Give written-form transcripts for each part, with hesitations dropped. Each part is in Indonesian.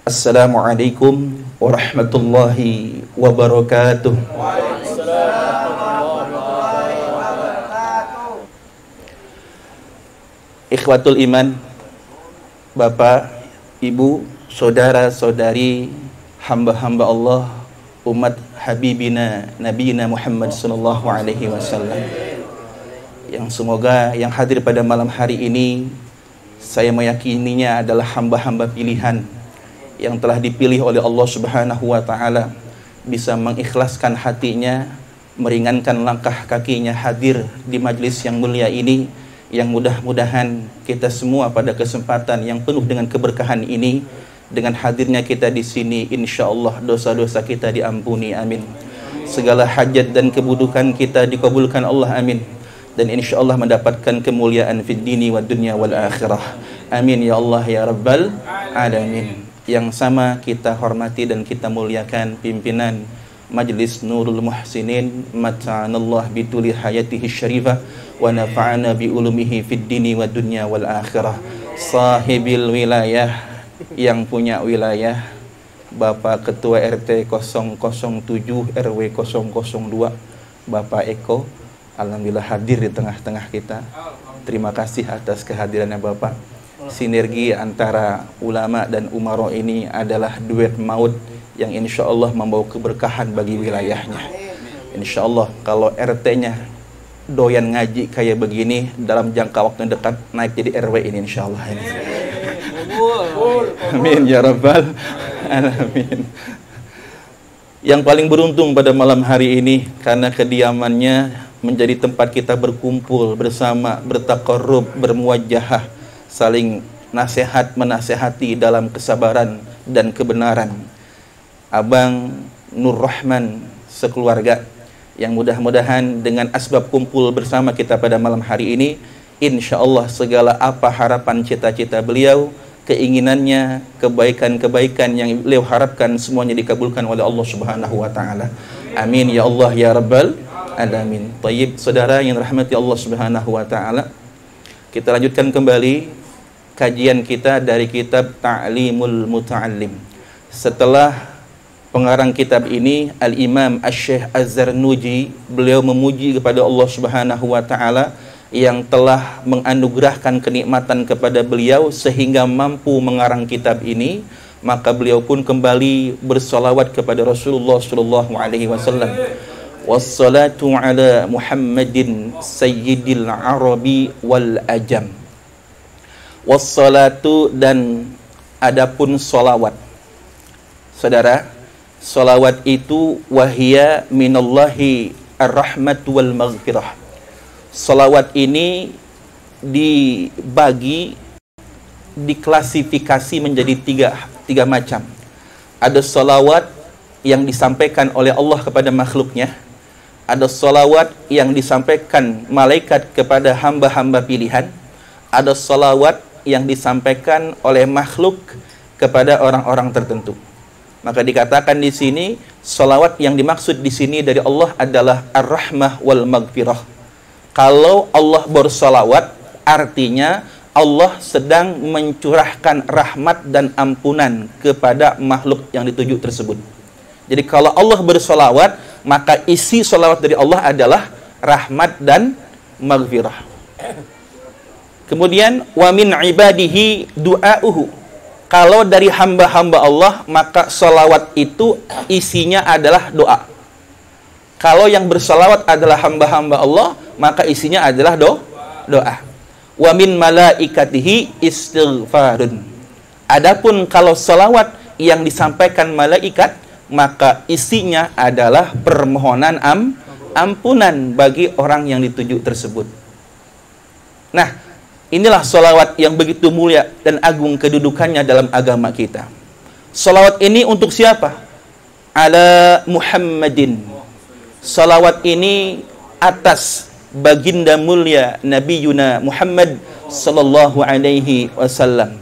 Assalamualaikum warahmatullahi wabarakatuh. Ikhwatul iman, Bapak, Ibu, saudara-saudari, hamba-hamba Allah, umat Habibina Nabiyina Muhammad sallallahu alaihi wasallam, yang semoga yang hadir pada malam hari ini, saya meyakininya adalah hamba-hamba pilihan yang telah dipilih oleh Allah Subhanahu wa taala, bisa mengikhlaskan hatinya, meringankan langkah kakinya hadir di majlis yang mulia ini, yang mudah-mudahan kita semua pada kesempatan yang penuh dengan keberkahan ini, dengan hadirnya kita di sini, insya Allah dosa-dosa kita diampuni, amin. Segala hajat dan kebutuhan kita dikabulkan Allah, amin. Dan insya Allah mendapatkan kemuliaan fid dini wa dunya wal akhirah, amin ya Allah ya Rabbal alamin. Yang sama kita hormati dan kita muliakan pimpinan Majlis Nurul Muhsinin, mata'anallah bituli hayatihi syarifah wa nafa'ana bi ulumihi fid dini wa dunya wal akhirah, sahibil wilayah, yang punya wilayah, Bapak Ketua RT 007 RW 002 Bapak Eko, alhamdulillah hadir di tengah-tengah kita. Terima kasih atas kehadirannya Bapak. Sinergi antara ulama dan umaro ini adalah duet maut yang insya Allah membawa keberkahan bagi wilayahnya. Insya Allah kalau RT-nya doyan ngaji kayak begini, dalam jangka waktu dekat naik jadi RW ini insya Allah ini. Amin ya Rabbal alamin. Yang paling beruntung pada malam hari ini karena kediamannya menjadi tempat kita berkumpul bersama, bertaqarrub, bermuwajahah, saling nasihat menasehati dalam kesabaran dan kebenaran. Abang Nur Rahman sekeluarga, yang mudah-mudahan dengan asbab kumpul bersama kita pada malam hari ini, insya Allah segala apa harapan cita-cita beliau, keinginannya, kebaikan-kebaikan yang beliau harapkan semuanya dikabulkan oleh Allah Subhanahu wa taala. Amin ya Allah ya Rabbal alamin. Tayyib, saudara yang rahmati Allah Subhanahu wa taala, kita lanjutkan kembali kajian kita dari kitab Ta'limul Muta'allim. Setelah pengarang kitab ini, Al-Imam Asy-Syaikh Az-Zarnuji, beliau memuji kepada Allah Subhanahu wa taala yang telah menganugerahkan kenikmatan kepada beliau sehingga mampu mengarang kitab ini, maka beliau pun kembali bersolawat kepada Rasulullah sallallahu alaihi wasallam. Wassalatu ala Muhammadin sayyidil arabi wal ajam. Wassalatu, dan adapun solawat, saudara, solawat itu wahia minallahi ar-rahmat wal maghfirah. Solawat ini dibagi, diklasifikasi menjadi tiga macam. Ada solawat yang disampaikan oleh Allah kepada makhluknya, ada solawat yang disampaikan malaikat kepada hamba-hamba pilihan, ada solawat yang disampaikan oleh makhluk kepada orang-orang tertentu. Maka dikatakan di sini solawat yang dimaksud di sini dari Allah adalah ar-rahmah wal maghfirah. Kalau Allah bersolawat, artinya Allah sedang mencurahkan rahmat dan ampunan kepada makhluk yang dituju tersebut. Jadi kalau Allah bersolawat, maka isi solawat dari Allah adalah rahmat dan maghfirah. Kemudian wa min ibadihi du'auhu. Kalau dari hamba-hamba Allah, maka salawat itu isinya adalah doa. Kalau yang bersalawat adalah hamba-hamba Allah, maka isinya adalah doa. Wa min malaikatihi istighfarun. Adapun kalau salawat yang disampaikan malaikat, maka isinya adalah permohonan ampunan bagi orang yang dituju tersebut. Nah, inilah salawat yang begitu mulia dan agung kedudukannya dalam agama kita. Salawat ini untuk siapa? Ala Muhammadin. Salawat ini atas baginda mulia Nabi Yuna Muhammad sallallahu alaihi wasallam.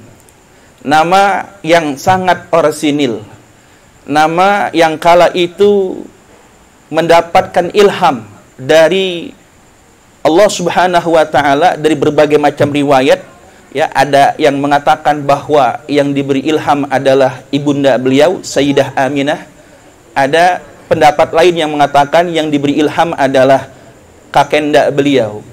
Nama yang sangat orsinil, nama yang kala itu mendapatkan ilham dari Allah Subhanahu wa taala dari berbagai macam riwayat Ya, ada yang mengatakan bahwa yang diberi ilham adalah ibunda beliau, Sayyidah Aminah. Ada pendapat lain yang mengatakan yang diberi ilham adalah kakenda beliau,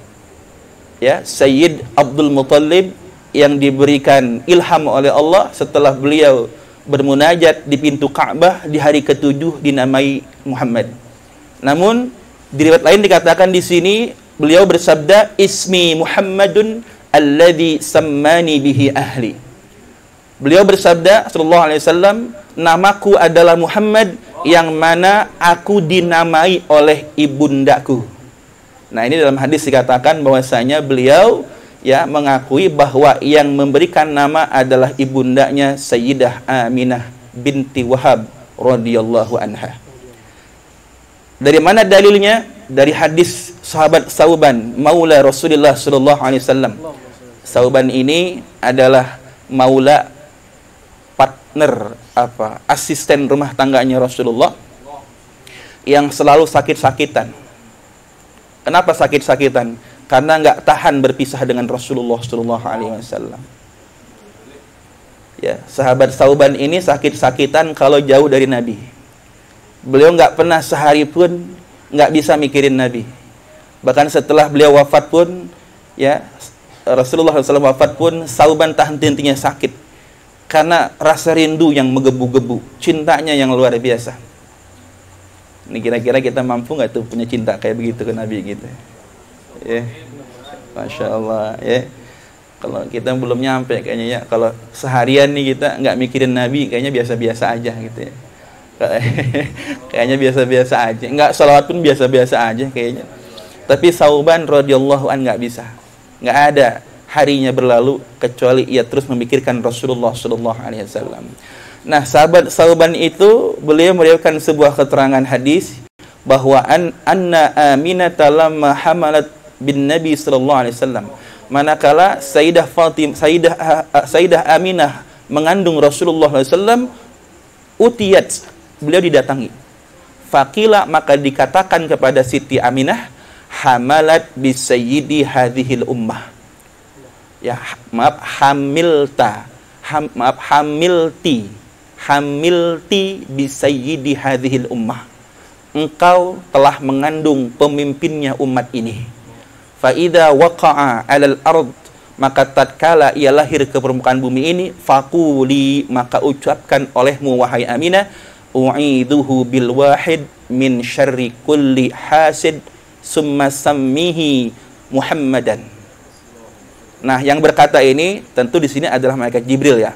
ya, Sayyid Abdul Muttalib, yang diberikan ilham oleh Allah setelah beliau bermunajat di pintu Ka'bah di hari ke-7 dinamai Muhammad. Namun di riwayat lain dikatakan di sini beliau bersabda, "Ismi Muhammadun alladzi sammani bihi ahli." Beliau bersabda sallallahu alaihi wasallam, "Namaku adalah Muhammad yang mana aku dinamai oleh ibundaku." Nah, ini dalam hadis dikatakan bahwasanya beliau ya mengakui bahwa yang memberikan nama adalah ibundanya Sayyidah Aminah binti Wahab radhiyallahu anha. Dari mana dalilnya? Dari hadis sahabat Sauban maula Rasulullah sallallahu alaihi wasallam. Sauban ini adalah maula, partner asisten rumah tangganya Rasulullah yang selalu sakit-sakitan. Kenapa sakit-sakitan? Karena nggak tahan berpisah dengan Rasulullah sallallahu alaihi wasallam. Ya, sahabat Sauban ini sakit-sakitan kalau jauh dari Nabi. Beliau nggak pernah sehari pun nggak bisa mikirin Nabi. Bahkan setelah beliau wafat pun, ya, Rasulullah SAW wafat pun, Sauban tak henti-hentinya sakit karena rasa rindu yang menggebu-gebu, cintanya yang luar biasa. Ini kira-kira kita mampu nggak tuh punya cinta kayak begitu ke Nabi gitu? Ya, Masya Allah, ya. Kalau kita belum nyampe kayaknya ya, kalau seharian nih kita nggak mikirin Nabi, kayaknya biasa-biasa aja gitu ya. Kayaknya biasa-biasa aja, nggak sholawat pun biasa-biasa aja kayaknya. Tapi Sauban radhiyallahu an nggak bisa, nggak ada harinya berlalu kecuali ia terus memikirkan Rasulullah sallallahu alaihi wasallam. Nah, sahabat Sauban itu beliau meriwayatkan sebuah keterangan hadis bahwa anna Aminah lamma hamalat bin Nabi sallallahu alaihi wasallam, manakala Sayyidah Aminah mengandung Rasulullah sallallahu alaihi wasallam, utiyat, beliau didatangi. Faqila, maka dikatakan kepada Siti Aminah, hamalat bi sayyidi hadhil ummah. Ya, hamilti bi sayyidi hadhil ummah. Engkau telah mengandung pemimpinnya umat ini. Fa idza waqa'a 'alal ard, maka tatkala ia lahir ke permukaan bumi ini, faquli, maka ucapkan olehmu wahai Aminah, u'iduhu bil wahid min syarri kulli hasid summa sammihi Muhammadan. Nah, yang berkata ini tentu di sini adalah malaikat Jibril ya.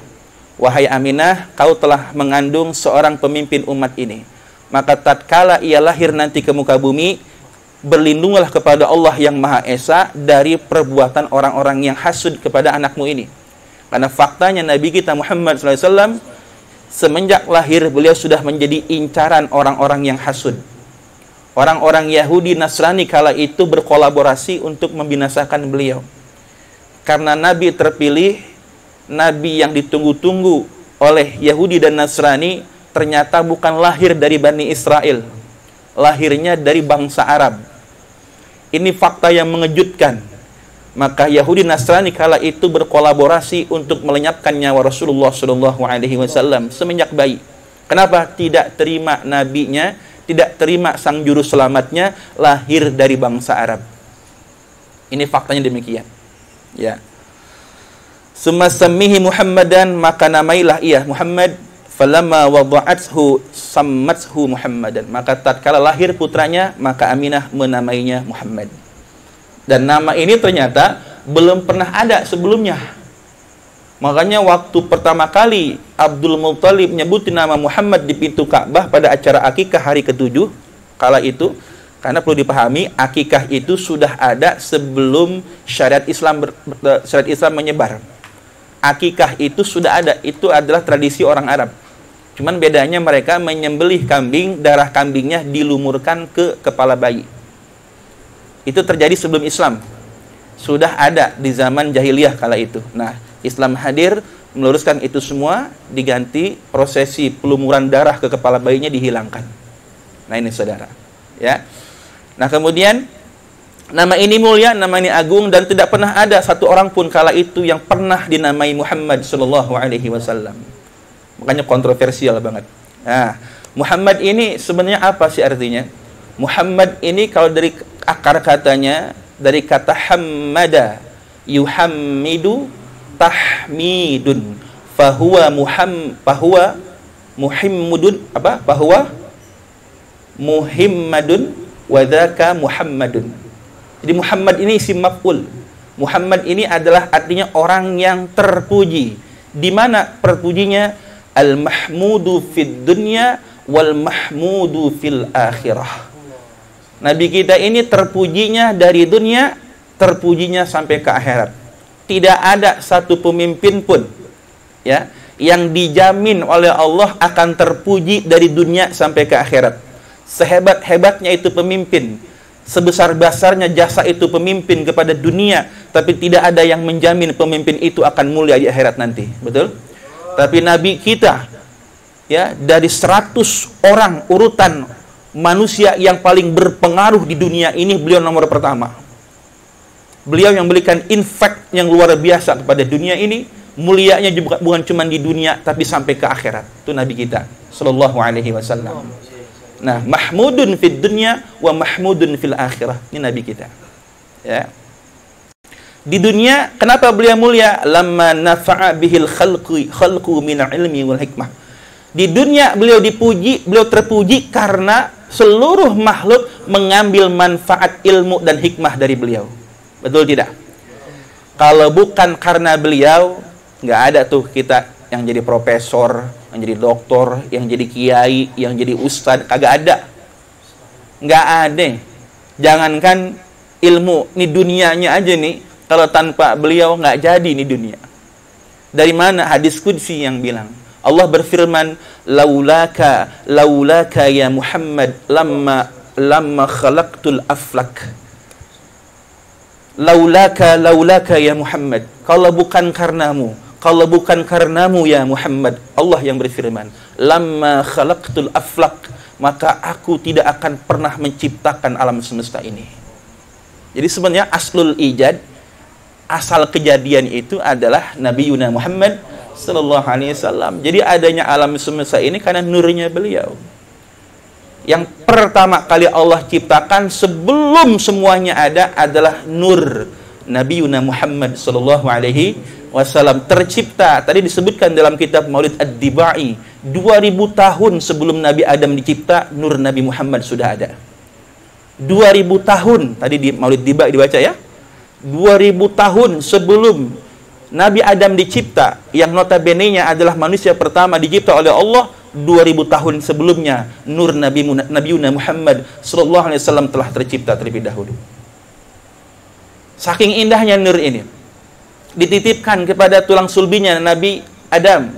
Wahai Aminah, kau telah mengandung seorang pemimpin umat ini. Maka tatkala ia lahir nanti ke muka bumi, berlindunglah kepada Allah yang Maha Esa dari perbuatan orang-orang yang hasud kepada anakmu ini. Karena faktanya Nabi kita Muhammad SAW semenjak lahir beliau sudah menjadi incaran orang-orang yang hasud. Orang-orang Yahudi Nasrani kala itu berkolaborasi untuk membinasakan beliau. Karena Nabi terpilih, Nabi yang ditunggu-tunggu oleh Yahudi dan Nasrani ternyata bukan lahir dari Bani Israel, lahirnya dari bangsa Arab. Ini fakta yang mengejutkan. Maka Yahudi Nasrani kala itu berkolaborasi untuk melenyapkan nyawa Rasulullah SAW semenjak bayi. Kenapa? Tidak terima nabinya, tidak terima sang juru selamatnya lahir dari bangsa Arab. Ini faktanya demikian. Ya. Summa sammihi Muhammadan, maka namailah ia Muhammad. Falamma wada'athu sammathu Muhammadan, maka tatkala lahir putranya, maka Aminah menamainya Muhammad. Dan nama ini ternyata belum pernah ada sebelumnya. Makanya waktu pertama kali Abdul Muttalib nyebutin nama Muhammad di pintu Ka'bah pada acara akikah hari ke-7 kala itu, karena perlu dipahami akikah itu sudah ada sebelum syariat Islam menyebar. Akikah itu sudah ada, itu adalah tradisi orang Arab. Cuman bedanya mereka menyembelih kambing, darah kambingnya dilumurkan ke kepala bayi. Itu terjadi sebelum Islam. Sudah ada di zaman jahiliyah kala itu. Nah, Islam hadir meluruskan itu semua, diganti prosesi pelumuran darah ke kepala bayinya dihilangkan. Nah, ini saudara. Ya. Nah, kemudian Nama ini mulia, nama ini agung, dan tidak pernah ada satu orang pun kala itu yang pernah dinamai Muhammad sallallahu alaihi wasallam. Makanya kontroversial banget. Nah, Muhammad ini sebenarnya apa sih artinya? Muhammad ini kalau dari akar katanya, dari kata hammada, yuhammidu tahmidun, fahuwa muhimmadun, apa? Fahuwa muhimmadun wa dzaka Muhammadun. Jadi Muhammad ini isim maf'ul. Muhammad ini adalah artinya orang yang terpuji. Di mana terpujinya? Al-mahmudu fid dunya wal mahmudu fil akhirah. Nabi kita ini terpujinya dari dunia, terpujinya sampai ke akhirat. Tidak ada satu pemimpin pun ya yang dijamin oleh Allah akan terpuji dari dunia sampai ke akhirat. Sehebat-hebatnya itu pemimpin, sebesar-besarnya jasa itu pemimpin kepada dunia, tapi tidak ada yang menjamin pemimpin itu akan mulia di akhirat nanti. Betul? Tapi Nabi kita ya, dari 100 orang urutan manusia yang paling berpengaruh di dunia ini, beliau nomor pertama. Beliau yang memberikan impact yang luar biasa kepada dunia ini, mulianya juga bukan cuma di dunia tapi sampai ke akhirat. Itu Nabi kita sallallahu alaihi wasallam. Nah, mahmudun fid dunya wa mahmudun fil akhirah. Ini Nabi kita. Ya. Di dunia, kenapa beliau mulia? Lamma nafa'a bihil khalqu min ilmi wal hikmah. Di dunia beliau dipuji, beliau terpuji karena seluruh makhluk mengambil manfaat ilmu dan hikmah dari beliau. Betul tidak? Kalau bukan karena beliau, nggak ada tuh kita yang jadi profesor, yang jadi doktor, yang jadi kiai, yang jadi ustadz, kagak ada. Nggak ada. Jangankan ilmu, nih dunianya aja nih, kalau tanpa beliau nggak jadi nih dunia. Dari mana? Hadis qudsi yang bilang, Allah berfirman, laulaka ya Muhammad lamma khalaqtul aflak. Laulaka ya Muhammad, kalau bukan karenamu ya Muhammad, Allah yang berfirman, lamma khalaqtul aflak, maka aku tidak akan pernah menciptakan alam semesta ini. Jadi sebenarnya aslul ijad, asal kejadian itu adalah Nabi Yuna Muhammad sallallahu alaihi wasallam. Jadi adanya alam semesta ini karena nurnya beliau. Yang pertama kali Allah ciptakan sebelum semuanya ada adalah nur Nabi Yuna Muhammad sallallahu alaihi wasallam tercipta. Tadi disebutkan dalam kitab Maulid Ad-Dibai, 2000 tahun sebelum Nabi Adam dicipta, nur Nabi Muhammad sudah ada. 2000 tahun tadi di Maulid Dibai dibaca ya. 2000 tahun sebelum Nabi Adam dicipta, yang notabene-nya adalah manusia pertama dicipta oleh Allah, 2000 tahun sebelumnya nur Nabi Yuna Muhammad sallallahu alaihi wasallam telah tercipta terlebih dahulu. Saking indahnya nur ini, dititipkan kepada tulang sulbinya Nabi Adam.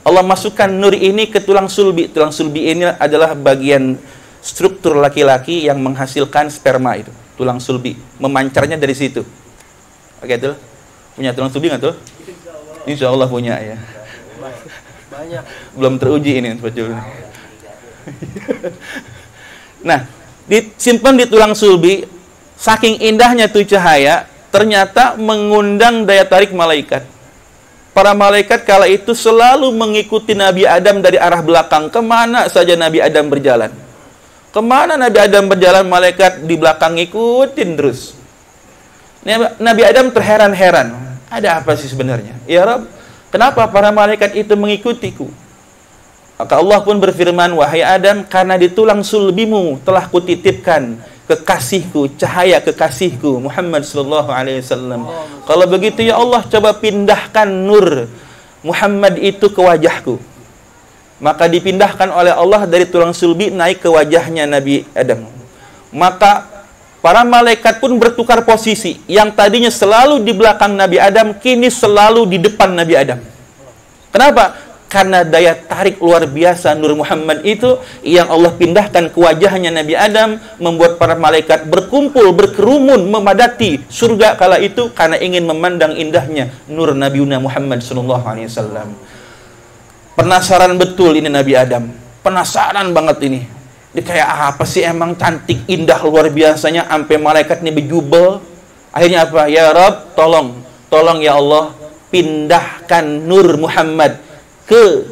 Allah masukkan nur ini ke tulang sulbi. Tulang sulbi ini adalah bagian struktur laki-laki yang menghasilkan sperma itu. Tulang sulbi, memancarnya dari situ. Oke, tuh. Punya tulang sulbi nggak tuh? Insya Allah punya ya. Banyak. Belum teruji ini sebetulnya. Nah, disimpan di tulang sulbi, saking indahnya tuh cahaya, ternyata mengundang daya tarik malaikat. Para malaikat kala itu selalu mengikuti Nabi Adam dari arah belakang. Kemana saja Nabi Adam berjalan. Kemana Nabi Adam berjalan, malaikat di belakang ngikutin terus. Nabi Adam terheran-heran. Ada apa sih sebenarnya? Ya Rabb, kenapa para malaikat itu mengikutiku? Maka Allah pun berfirman, wahai Adam, karena di tulang sulbimu telah kutitipkan kekasihku, cahaya kekasihku Muhammad sallallahu alaihi wasallam. Kalau begitu ya Allah, coba pindahkan nur Muhammad itu ke wajahku. Maka dipindahkan oleh Allah dari tulang sulbi naik ke wajahnya Nabi Adam. Maka para malaikat pun bertukar posisi. Yang tadinya selalu di belakang Nabi Adam, kini selalu di depan Nabi Adam. Kenapa? Karena daya tarik luar biasa nur Muhammad itu yang Allah pindahkan ke wajahnya Nabi Adam, membuat para malaikat berkumpul, berkerumun, memadati surga kala itu karena ingin memandang indahnya nur Nabi Muhammad sallallahu alaihi wasallam. Penasaran betul ini Nabi Adam. Penasaran banget ini. Dia kayak apa sih, emang cantik, indah, luar biasanya, sampai malaikat ini berjubel. Akhirnya apa? Ya Rabb, tolong ya Allah, pindahkan nur Muhammad ke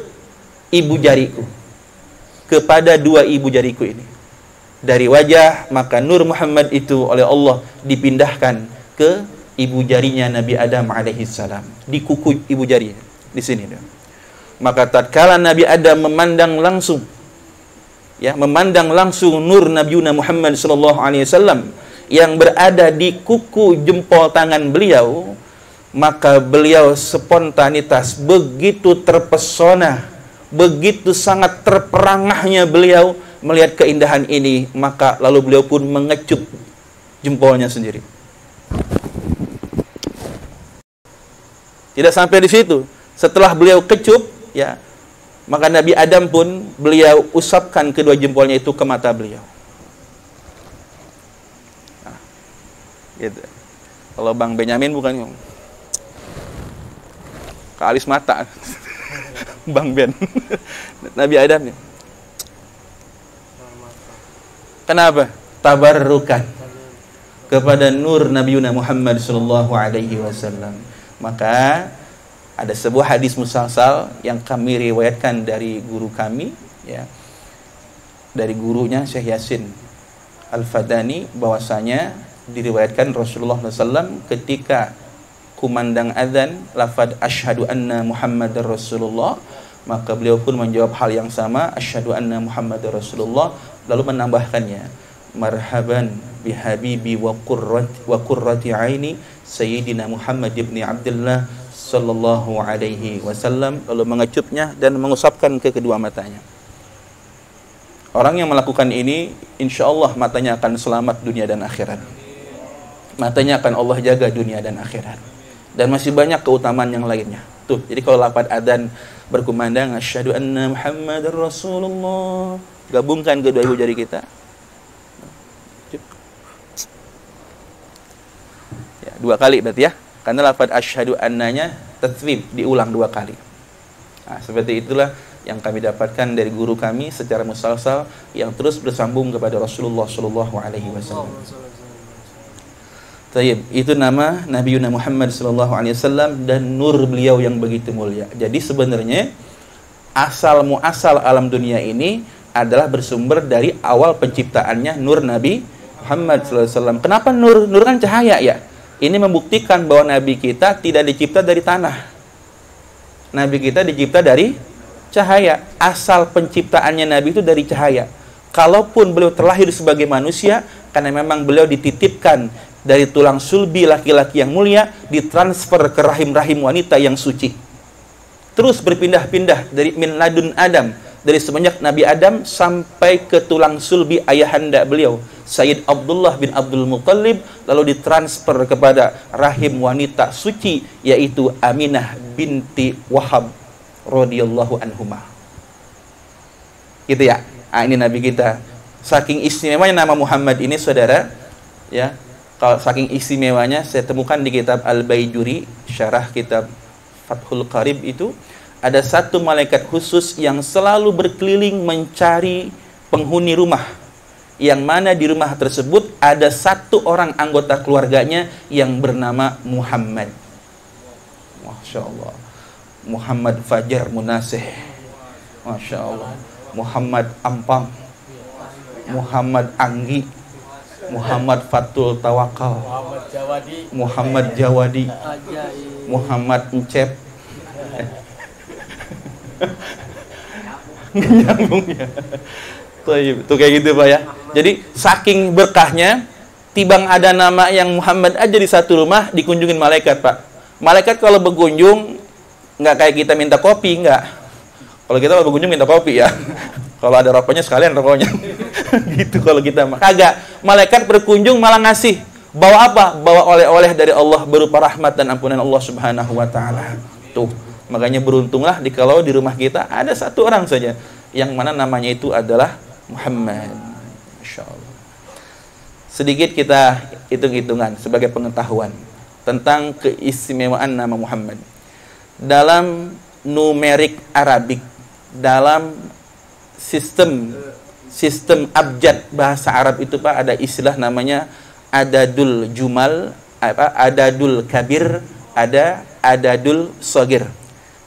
ibu jariku, kepada dua ibu jariku ini. Dari wajah, maka nur Muhammad itu oleh Allah dipindahkan ke ibu jarinya Nabi Adam alaihissalam, di kuku ibu jarinya di sini. Maka tatkala Nabi Adam memandang langsung nur Nabi Muhammad sallallahu alaihi wasallam yang berada di kuku jempol tangan beliau, maka beliau spontanitas begitu terpesona, begitu sangat terperangahnya beliau melihat keindahan ini, maka lalu beliau pun mengecup jempolnya sendiri. Tidak sampai di situ, setelah beliau kecup, ya, maka Nabi Adam pun beliau usapkan kedua jempolnya itu ke mata beliau. Nah, gitu. Kalau Bang Benyamin bukan ke alis mata. Bang Ben. Nabi Adam nih. Kenapa? Tabarrukan kepada nur Nabi Muhammad sallallahu alaihi wasallam. Maka ada sebuah hadis musalsal yang kami riwayatkan dari guru kami, ya, dari gurunya Syekh Yasin Al-Fadani, bahwasanya diriwayatkan Rasulullah SAW ketika kumandang azan lafaz asyhadu anna Muhammadar Rasulullah, maka beliau pun menjawab hal yang sama, asyhadu anna Muhammadar Rasulullah, lalu menambahkannya, marhaban bihabibi wa qurrati aini sayyidina Muhammad ibn Abdullah sallallahu alaihi wasallam, lalu mengecupnya dan mengusapkan ke kedua matanya. Orang yang melakukan ini, insya Allah matanya akan selamat dunia dan akhirat. Matanya akan Allah jaga dunia dan akhirat. Dan masih banyak keutamaan yang lainnya. Tuh, jadi kalau lafaz adzan berkumandang asyhadu anna Muhammadar Rasulullah, gabungkan kedua ibu jari kita. Ya, 2 kali berarti ya. Karena lafaz asyhadu annanya tatswib, diulang 2 kali. Nah, seperti itulah yang kami dapatkan dari guru kami secara musalsal yang terus bersambung kepada Rasulullah sallallahu alaihi wasallam. Tayyib, itu nama Nabi Muhammad sallallahu alaihi wasallam dan nur beliau yang begitu mulia. Jadi sebenarnya asal muasal alam dunia ini adalah bersumber dari awal penciptaannya nur Nabi Muhammad sallallahu alaihi wasallam. Kenapa nur? Nur kan cahaya ya. Ini membuktikan bahwa Nabi kita tidak dicipta dari tanah. Nabi kita dicipta dari cahaya. Asal penciptaannya Nabi itu dari cahaya. Kalaupun beliau terlahir sebagai manusia, karena memang beliau dititipkan dari tulang sulbi laki-laki yang mulia, ditransfer ke rahim-rahim wanita yang suci. Terus berpindah-pindah dari min ladun Adam, dari semenjak Nabi Adam sampai ke tulang sulbi ayahanda beliau, Sayyid Abdullah bin Abdul Muttalib, lalu ditransfer kepada rahim wanita suci, yaitu Aminah binti Wahab radhiyallahu anhumah. Gitu ya. Nah, ini Nabi kita. Saking istimewanya nama Muhammad ini, saudara, ya. Kalau saking istimewanya, saya temukan di kitab Al-Baijuri, syarah kitab Fathul Qarib itu, ada satu malaikat khusus yang selalu berkeliling mencari penghuni rumah, yang mana di rumah tersebut ada satu orang anggota keluarganya yang bernama Muhammad. Masya Allah. Muhammad Fajar Munasih, Masya Allah. Muhammad Ampang, Muhammad Anggi, Muhammad Fatul Tawakal, Muhammad Jawadi, Muhammad Encep. Nyambung ya. Tuh kayak gitu Pak ya. Jadi saking berkahnya, tibang ada nama yang Muhammad aja di satu rumah dikunjungin malaikat Pak. Malaikat kalau berkunjung nggak kayak kita minta kopi, nggak. Kalau kita berkunjung minta kopi ya. Kalau ada rokoknya sekalian rokoknya. Gitu kalau kita kagak. Malaikat berkunjung malah ngasih. Bawa apa? Bawa oleh-oleh dari Allah berupa rahmat dan ampunan Allah Subhanahu wa taala. Tuh, makanya beruntunglah kalau di rumah kita ada satu orang saja yang mana namanya itu adalah Muhammad. Masyaallah. Sedikit kita hitung-hitungan sebagai pengetahuan tentang keistimewaan nama Muhammad. Dalam numerik Arabik, dalam sistem sistem abjad bahasa Arab itu Pak ada istilah namanya adadul jumal, adadul kabir, ada adadul shagir.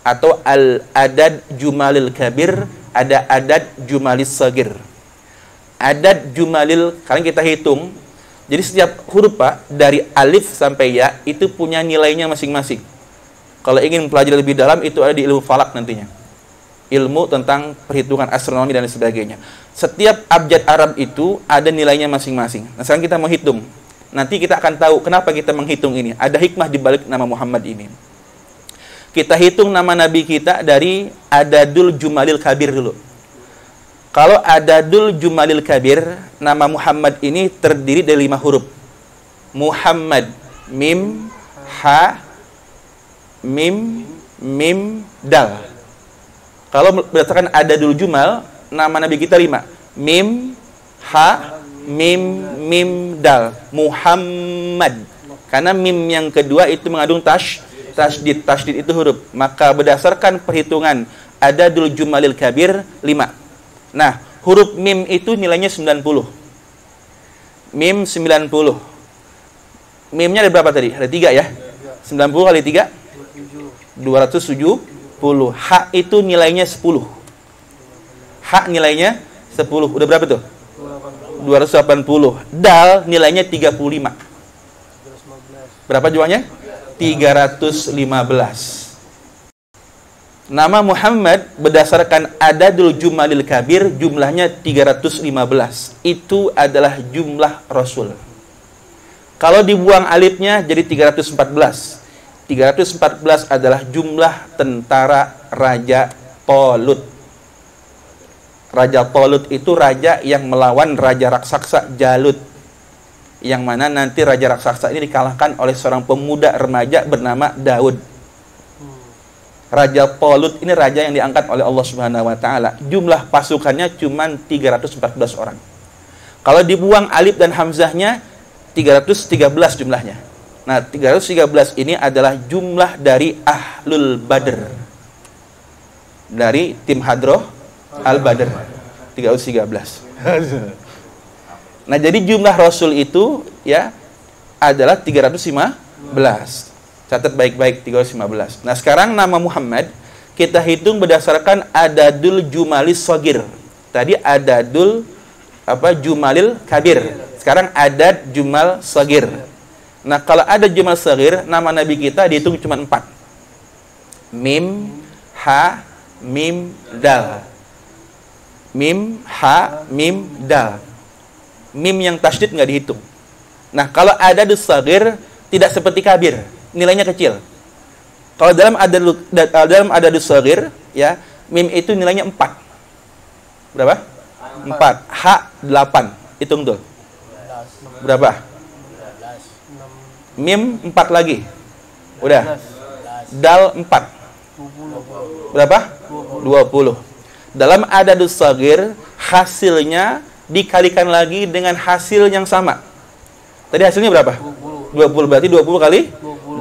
Atau al-adad jumalil kabir, ada adad jumalis shagir. Adad jumalil, kalian kita hitung. Jadi setiap huruf Pak, dari alif sampai ya, itu punya nilainya masing-masing. Kalau ingin mempelajari lebih dalam, itu ada di ilmu falak nantinya. Ilmu tentang perhitungan astronomi dan sebagainya. Setiap abjad Arab itu ada nilainya masing-masing. Nah, sekarang kita mau hitung. Nanti kita akan tahu kenapa kita menghitung ini. Ada hikmah di balik nama Muhammad ini. Kita hitung nama Nabi kita dari adadul jumalil kabir dulu. Kalau adadul jumalil kabir, nama Muhammad ini terdiri dari 5 huruf. Muhammad, mim, ha, mim, dal. Kalau berdasarkan adadul jumal, nama Nabi kita 5. Mim, ha, mim, dal. Muhammad. Karena mim yang kedua itu mengandung tasydid. Tasydid itu huruf. Maka berdasarkan perhitungan adadul jumalil kabir 5. Nah, huruf mim itu nilainya 90. Mim 90. Mimnya ada berapa tadi? Ada 3 ya? 90 kali 3? 270. Ha itu nilainya 10. Ha nilainya 10. Udah berapa tuh? 280. Dal nilainya 35. Berapa jumlahnya? 315. Nama Muhammad berdasarkan adadul jumalil kabir jumlahnya 315. Itu adalah jumlah Rasul. Kalau dibuang alifnya jadi 314. 314 adalah jumlah tentara Raja Talut. Raja Talut itu raja yang melawan raja raksasa Jalut. Yang mana nanti raja raksasa ini dikalahkan oleh seorang pemuda remaja bernama Daud. Raja Talut ini raja yang diangkat oleh Allah Subhanahu wa taala. Jumlah pasukannya cuma 314 orang. Kalau dibuang alif dan hamzahnya 313 jumlahnya. Nah, 313 ini adalah jumlah dari Ahlul Badr. Dari tim Hadroh Al-Badr. 313. Nah, jadi jumlah Rasul itu ya adalah 315. Catat baik-baik 315. Nah, sekarang nama Muhammad kita hitung berdasarkan adadul jumalis shagir. Tadi adadul jumalil kabir. Sekarang adad jumal shagir. Nah, kalau ada jumal shagir, nama Nabi kita dihitung cuma 4. Mim, ha, mim, dal. Mim, ha, mim, dal. Mim yang tasydid nggak dihitung. Nah, kalau adad shagir tidak seperti kabir, nilainya kecil. Kalau dalam adad shagir, ya, mim itu nilainya 4. Berapa? 4. Ha 8. Hitung tuh. Berapa? Mim 4 lagi. Udah. Dal 4. Berapa? 20. Dalam adadus shagir, hasilnya dikalikan lagi dengan hasil yang sama. Tadi hasilnya berapa? 20. Berarti 20 kali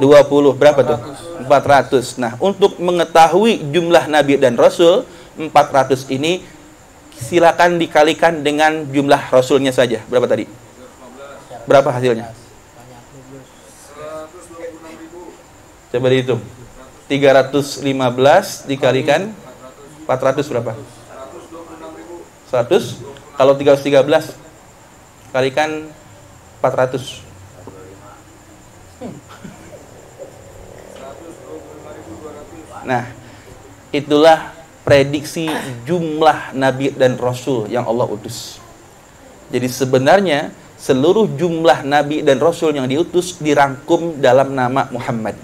20. Berapa tuh? 400. Nah, untuk mengetahui jumlah nabi dan rasul 400 ini silakan dikalikan dengan jumlah rasulnya saja. Berapa tadi? Berapa hasilnya? Coba dihitung. 315 dikalikan 400 berapa? 100. Kalau 313 kalikan 400. Nah, itulah prediksi jumlah nabi dan rasul yang Allah utus. Jadi sebenarnya seluruh jumlah nabi dan rasul yang diutus dirangkum dalam nama Muhammad.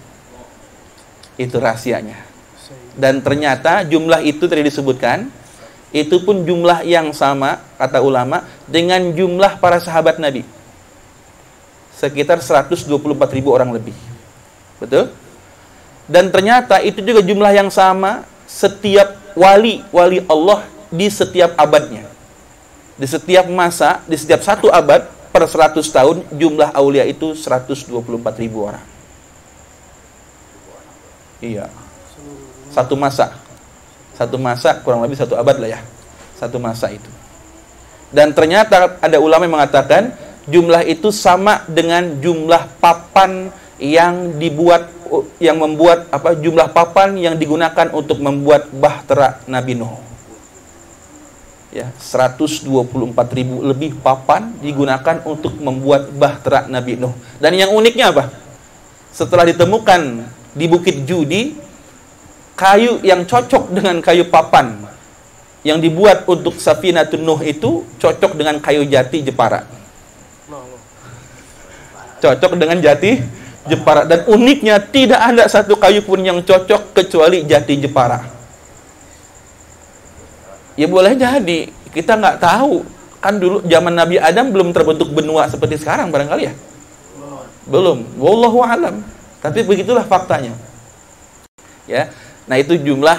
Itu rahasianya. Dan ternyata jumlah itu tadi disebutkan, itu pun jumlah yang sama, kata ulama, dengan jumlah para sahabat Nabi. Sekitar 124.000 orang lebih. Betul? Dan ternyata itu juga jumlah yang sama setiap wali Allah di setiap abadnya. Di setiap masa, di setiap satu abad, per 100 tahun, jumlah aulia itu 124.000 orang. Iya. Satu masa kurang lebih satu abad lah ya. Satu masa itu. Dan ternyata ada ulama yang mengatakan jumlah itu sama dengan jumlah papan yang membuat jumlah papan yang digunakan untuk membuat bahtera Nabi Nuh. Ya, 124.000 lebih papan digunakan untuk membuat bahtera Nabi Nuh. Dan yang uniknya apa? Setelah ditemukan di Bukit Judi, kayu yang cocok dengan kayu papan yang dibuat untuk Safinatun Nuh itu cocok dengan kayu jati Jepara. Cocok dengan jati Jepara. Dan uniknya tidak ada satu kayu pun yang cocok kecuali jati Jepara. Ya boleh jadi, kita nggak tahu. Kan dulu zaman Nabi Adam belum terbentuk benua seperti sekarang barangkali ya. Belum. Wallahu alam. Tapi begitulah faktanya. Ya. Nah, itu jumlah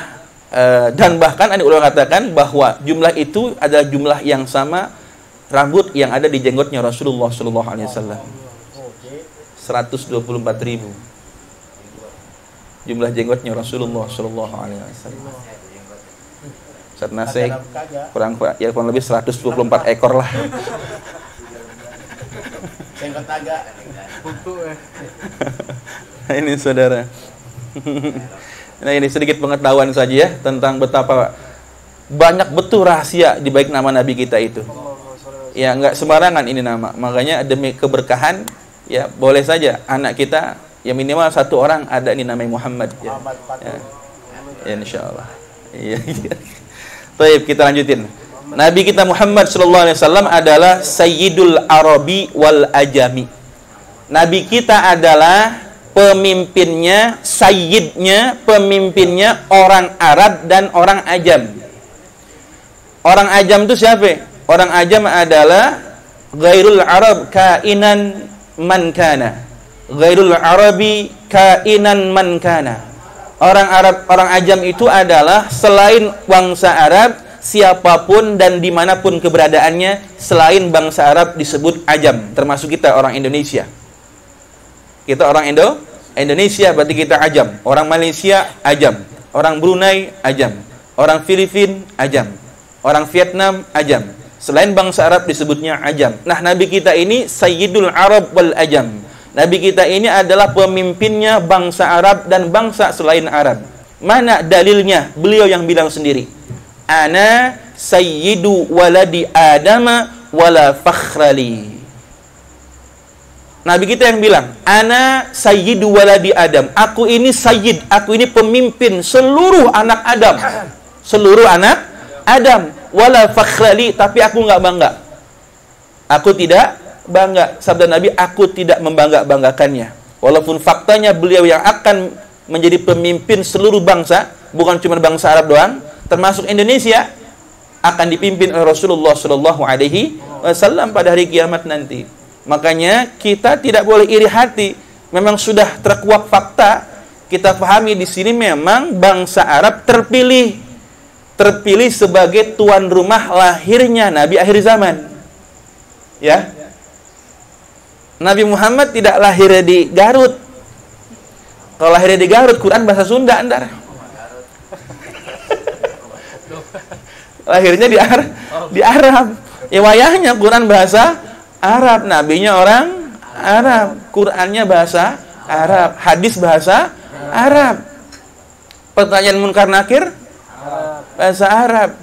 dan bahkan ada ulama katakan bahwa jumlah itu adalah jumlah yang sama rambut yang ada di jenggotnya Rasulullah sallallahu alaihi wasallam. 124.000. Jumlah jenggotnya Rasulullah sallallahu alaihi wasallam. Ustaz Nasik kurang lebih 124 ekor lah. Jenggot agak. Ini saudara. Nah, ini sedikit pengetahuan saja ya tentang betapa banyak betul rahasia di balik nama Nabi kita itu. Ya, nggak sembarangan ini nama. Makanya demi keberkahan, ya boleh saja anak kita ya minimal satu orang ada ini namanya Muhammad. Ya, ya insya Allah. Iya. Baik, kita lanjutin. Nabi kita Muhammad sallallahu alaihi wasallam adalah Sayyidul Arabi wal Ajami. Nabi kita adalah pemimpinnya, sayyidnya, pemimpinnya orang Arab dan orang Ajam. Orang Ajam itu siapa? Orang Ajam adalah ghairul Arab kainan man kana. Ghairul Arabi kainan man kana. Orang Arab, orang Ajam itu adalah selain bangsa Arab, siapapun dan dimanapun keberadaannya selain bangsa Arab disebut Ajam. Termasuk kita orang Indonesia. Kita orang Indonesia berarti kita Ajam. Orang Malaysia Ajam. Orang Brunei Ajam. Orang Filipina Ajam. Orang Vietnam Ajam. Selain bangsa Arab disebutnya Ajam. Nah, Nabi kita ini Sayyidul Arab wal Ajam. Nabi kita ini adalah pemimpinnya bangsa Arab dan bangsa selain Arab. Mana dalilnya? Beliau yang bilang sendiri. Ana sayyidu waladi Adama wala fakhrali. Nabi kita yang bilang, ana sayyidu waladi Adam. Aku ini sayyid, aku ini pemimpin seluruh anak Adam. Seluruh anak Adam. Wala fakhrali, tapi aku nggak bangga. Aku tidak bangga. Sabda Nabi, aku tidak membangga-banggakannya. Walaupun faktanya beliau yang akan menjadi pemimpin seluruh bangsa, bukan cuma bangsa Arab doang, termasuk Indonesia, akan dipimpin oleh Rasulullah Shallallahu Alaihi Wasallam pada hari kiamat nanti. Makanya kita tidak boleh iri hati. Memang sudah terkuak fakta. Kita pahami di sini memang bangsa Arab terpilih sebagai tuan rumah lahirnya Nabi akhir zaman. Ya, Nabi Muhammad tidak lahir di Garut. Kalau lahir di Garut, Quran bahasa Sunda andar. Lahirnya di Arab. Ya wayahnya Quran bahasa Arab, nabinya orang Arab, Qurannya bahasa Arab, hadis bahasa Arab. Pertanyaan munkar nakir bahasa Arab.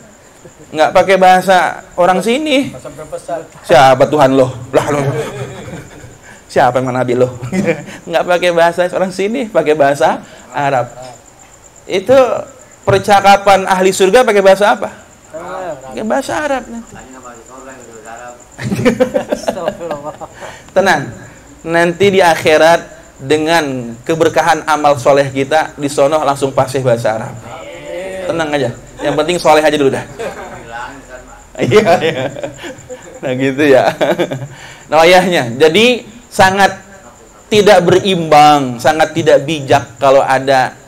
Nggak pakai bahasa orang sini. Siapa Tuhan lo? Lah lo. Siapa yang nabi lo? Nggak pakai bahasa orang sini, pakai bahasa Arab. Itu percakapan ahli surga pakai bahasa apa? Pakai bahasa Arab nanti. Tenang, nanti di akhirat dengan keberkahan amal soleh kita di sono langsung fasih bahasa Arab. Tenang aja, yang penting soleh aja dulu dah. Iya. Nah gitu ya. Nah ayahnya, jadi sangat tidak berimbang, sangat tidak bijak kalau ada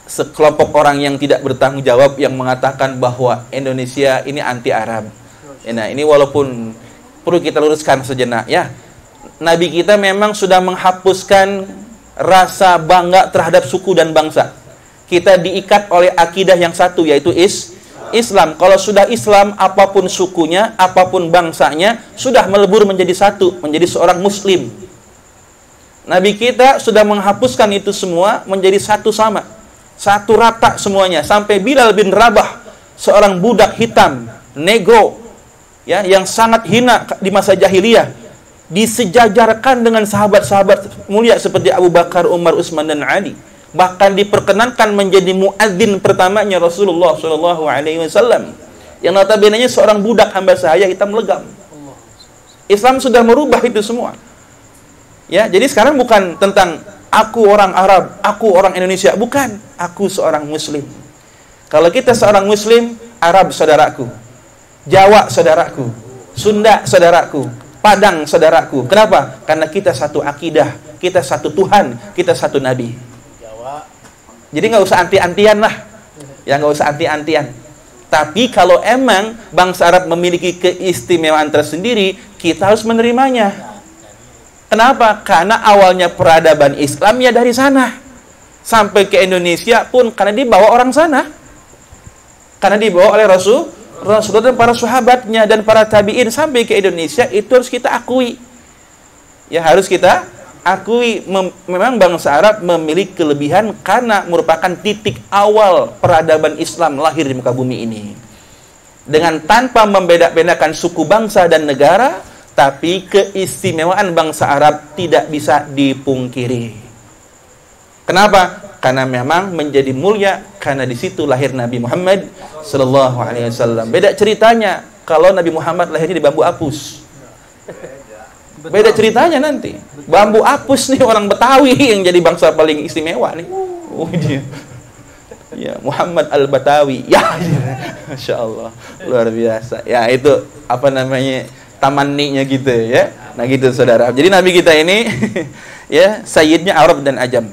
sekelompok orang yang tidak bertanggung jawab yang mengatakan bahwa Indonesia ini anti Arab. Nah ini walaupun perlu kita luruskan sejenak ya. Nabi kita memang sudah menghapuskan rasa bangga terhadap suku dan bangsa. Kita diikat oleh akidah yang satu, yaitu Islam. Kalau sudah Islam, apapun sukunya, apapun bangsanya, sudah melebur menjadi satu, menjadi seorang muslim. Nabi kita sudah menghapuskan itu semua menjadi satu sama, satu rata semuanya. Sampai Bilal bin Rabah, seorang budak hitam, negro, ya, yang sangat hina di masa jahiliyah, disejajarkan dengan sahabat-sahabat mulia seperti Abu Bakar, Umar, Utsman dan Ali. Bahkan diperkenankan menjadi muadzin pertamanya Rasulullah Shallallahu Alaihi Wasallam, yang notabene-nya seorang budak hamba sahaya hitam legam. Islam sudah merubah itu semua. Ya, jadi sekarang bukan tentang aku orang Arab, aku orang Indonesia, bukan. Aku seorang Muslim. Kalau kita seorang Muslim, Arab saudaraku, Jawa saudaraku, Sunda saudaraku, Padang saudaraku. Kenapa? Karena kita satu akidah, kita satu Tuhan, kita satu Nabi. Jadi nggak usah anti-antian lah, ya nggak usah anti-antian. Tapi kalau emang bangsa Arab memiliki keistimewaan tersendiri, kita harus menerimanya. Kenapa? Karena awalnya peradaban Islam ya dari sana sampai ke Indonesia pun karena dibawa orang sana, karena dibawa oleh Rasulullah dan para sahabatnya dan para tabiin sampai ke Indonesia. Itu harus kita akui, ya harus kita akui. Memang bangsa Arab memiliki kelebihan karena merupakan titik awal peradaban Islam lahir di muka bumi ini. Dengan tanpa membeda-bedakan suku, bangsa, dan negara, tapi keistimewaan bangsa Arab tidak bisa dipungkiri. Kenapa? Karena memang menjadi mulia karena di situ lahir Nabi Muhammad sallallahu alaihi wasallam. Beda ceritanya kalau Nabi Muhammad lahirnya di bambu apus. Beda ceritanya nanti. Bambu apus nih orang Betawi yang jadi bangsa paling istimewa nih. Oh dia. Ya, Muhammad Al-Batawi. Ya, Masya Allah. Luar biasa. Ya, itu apa namanya? Tamanninya gitu ya. Nah gitu saudara. Jadi Nabi kita ini ya sayyidnya Arab dan Ajam.